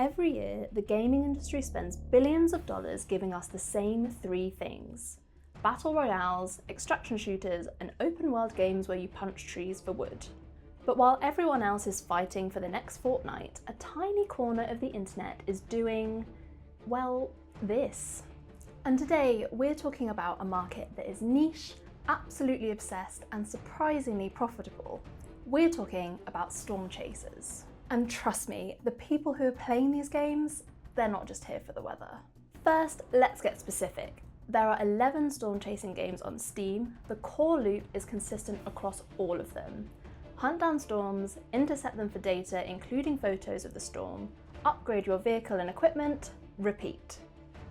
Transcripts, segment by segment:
Every year, the gaming industry spends billions of dollars giving us the same three things: battle royales, extraction shooters, and open world games where you punch trees for wood. But while everyone else is fighting for the next Fortnite, a tiny corner of the internet is doing, well, this. And today, we're talking about a market that is niche, absolutely obsessed, and surprisingly profitable. We're talking about storm chasers. And trust me, the people who are playing these games, they're not just here for the weather. First, let's get specific. There are 11 storm chasing games on Steam. The core loop is consistent across all of them. Hunt down storms, intercept them for data, including photos of the storm, upgrade your vehicle and equipment, repeat.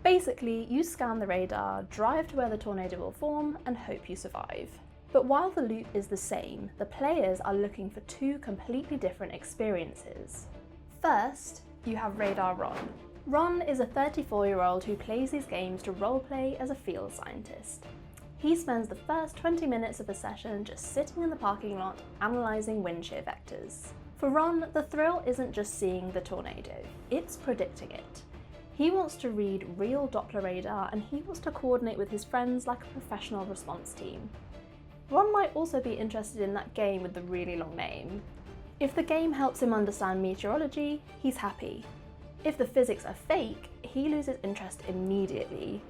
Basically, you scan the radar, drive to where the tornado will form, and hope you survive. But while the loop is the same, the players are looking for two completely different experiences. First, you have Radar Ron. Ron is a 34-year-old who plays these games to roleplay as a field scientist. He spends the first 20 minutes of the session just sitting in the parking lot, analysing wind shear vectors. For Ron, the thrill isn't just seeing the tornado, it's predicting it. He wants to read real Doppler radar and he wants to coordinate with his friends like a professional response team. Ron might also be interested in that game with the really long name. If the game helps him understand meteorology, he's happy. If the physics are fake, he loses interest immediately.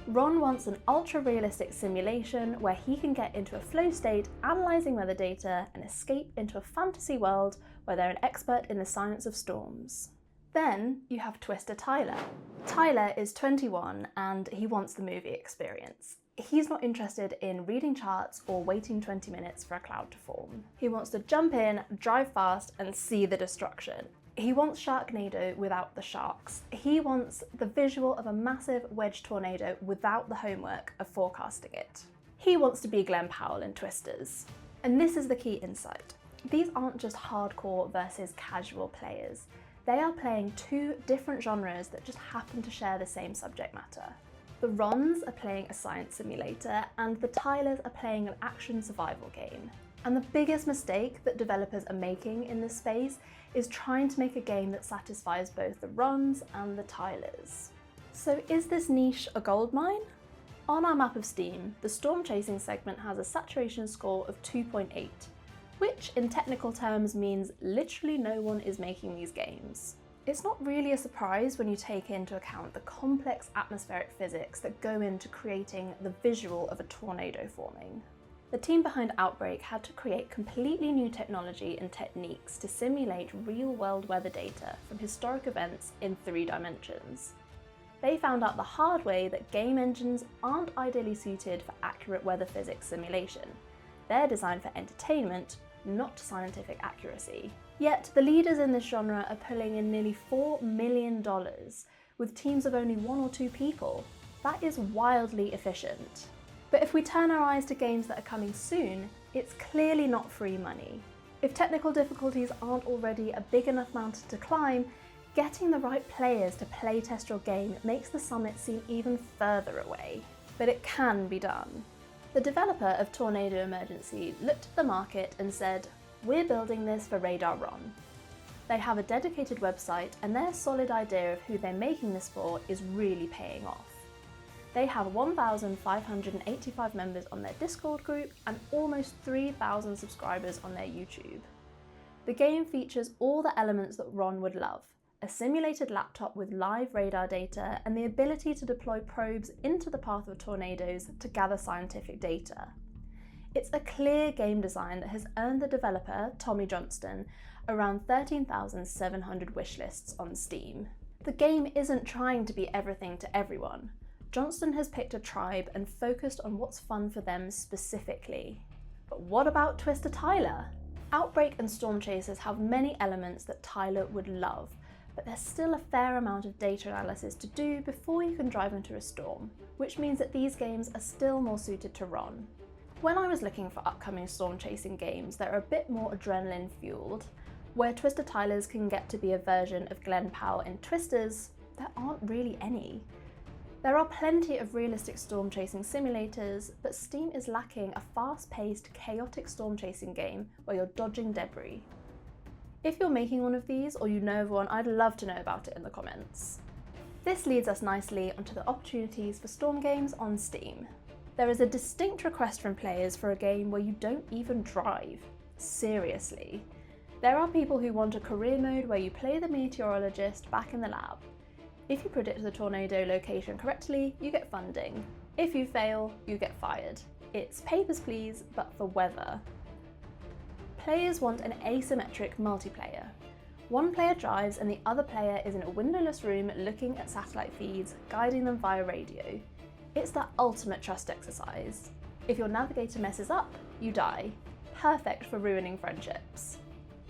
Ron wants an ultra-realistic simulation where he can get into a flow state, analysing weather data, and escape into a fantasy world where they're an expert in the science of storms. Then you have Twister Tyler. Tyler is 21 and he wants the movie experience. He's not interested in reading charts or waiting 20 minutes for a cloud to form. He wants to jump in, drive fast, and see the destruction. He wants Sharknado without the sharks. He wants the visual of a massive wedge tornado without the homework of forecasting it. He wants to be Glenn Powell in Twisters. And this is the key insight. These aren't just hardcore versus casual players. They are playing two different genres that just happen to share the same subject matter. The Rons are playing a science simulator and the Tylers are playing an action survival game. And the biggest mistake that developers are making in this space is trying to make a game that satisfies both the Rons and the Tylers. So is this niche a goldmine? On our map of Steam, the storm chasing segment has a saturation score of 2.8, which in technical terms means literally no one is making these games. It's not really a surprise when you take into account the complex atmospheric physics that go into creating the visual of a tornado forming. The team behind OUTBRK had to create completely new technology and techniques to simulate real-world weather data from historic events in 3 dimensions. They found out the hard way that game engines aren't ideally suited for accurate weather physics simulation. They're designed for entertainment, not scientific accuracy. Yet the leaders in this genre are pulling in nearly $4 million with teams of only 1 or 2 people. That is wildly efficient. But if we turn our eyes to games that are coming soon, it's clearly not free money. If technical difficulties aren't already a big enough mountain to climb, getting the right players to play test your game makes the summit seem even further away. But it can be done. The developer of Tornado Emergency looked at the market and said, "We're building this for Radar Ron." They have a dedicated website and their solid idea of who they're making this for is really paying off. They have 1,585 members on their Discord group and almost 3,000 subscribers on their YouTube. The game features all the elements that Ron would love: a simulated laptop with live radar data and the ability to deploy probes into the path of tornadoes to gather scientific data. It's a clear game design that has earned the developer, Tommy Johnston, around 13,700 wishlists on Steam. The game isn't trying to be everything to everyone. Johnston has picked a tribe and focused on what's fun for them specifically. But what about Twister Tyler? OUTBRK and Storm Chasers have many elements that Tyler would love, but there's still a fair amount of data analysis to do before you can drive into a storm, which means that these games are still more suited to Ron. When I was looking for upcoming storm chasing games that are a bit more adrenaline fueled, where Twister Tylers can get to be a version of Glenn Powell in Twisters, there aren't really any. There are plenty of realistic storm chasing simulators, but Steam is lacking a fast-paced, chaotic storm chasing game where you're dodging debris. If you're making one of these or you know of one, I'd love to know about it in the comments. This leads us nicely onto the opportunities for Storm games on Steam. There is a distinct request from players for a game where you don't even drive. Seriously. There are people who want a career mode where you play the meteorologist back in the lab. If you predict the tornado location correctly, you get funding. If you fail, you get fired. It's papers please, but for weather. Players want an asymmetric multiplayer. One player drives and the other player is in a windowless room looking at satellite feeds, guiding them via radio. It's the ultimate trust exercise. If your navigator messes up, you die. Perfect for ruining friendships.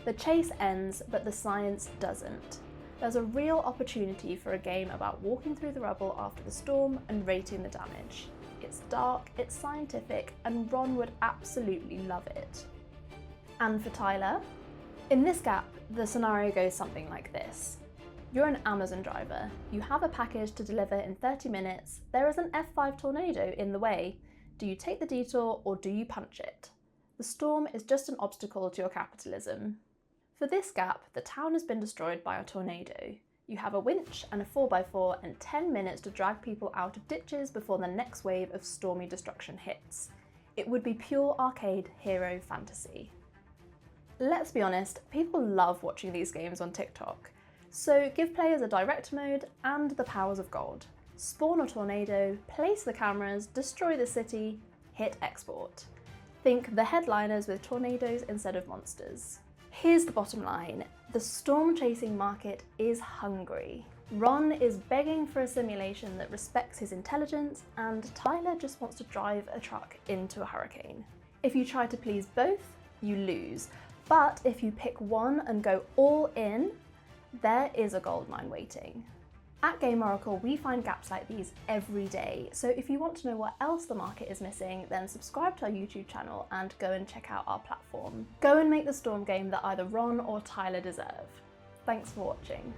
The chase ends, but the science doesn't. There's a real opportunity for a game about walking through the rubble after the storm and rating the damage. It's dark, it's scientific, and Ron would absolutely love it. And for Tyler? In this gap, the scenario goes something like this. You're an Amazon driver. You have a package to deliver in 30 minutes. There is an F5 tornado in the way. Do you take the detour or do you punch it? The storm is just an obstacle to your capitalism. For this gap, the town has been destroyed by a tornado. You have a winch and a 4x4 and 10 minutes to drag people out of ditches before the next wave of stormy destruction hits. It would be pure arcade hero fantasy. Let's be honest, people love watching these games on TikTok. So give players a direct mode and the powers of God. Spawn a tornado, place the cameras, destroy the city, hit export. Think the headliners with tornadoes instead of monsters. Here's the bottom line, the storm chasing market is hungry. Ron is begging for a simulation that respects his intelligence, and Tyler just wants to drive a truck into a hurricane. If you try to please both, you lose. But if you pick one and go all in, there is a goldmine waiting. At Game Oracle, we find gaps like these every day, so if you want to know what else the market is missing, then subscribe to our YouTube channel and go and check out our platform. Go and make the storm game that either Ron or Tyler deserve. Thanks for watching.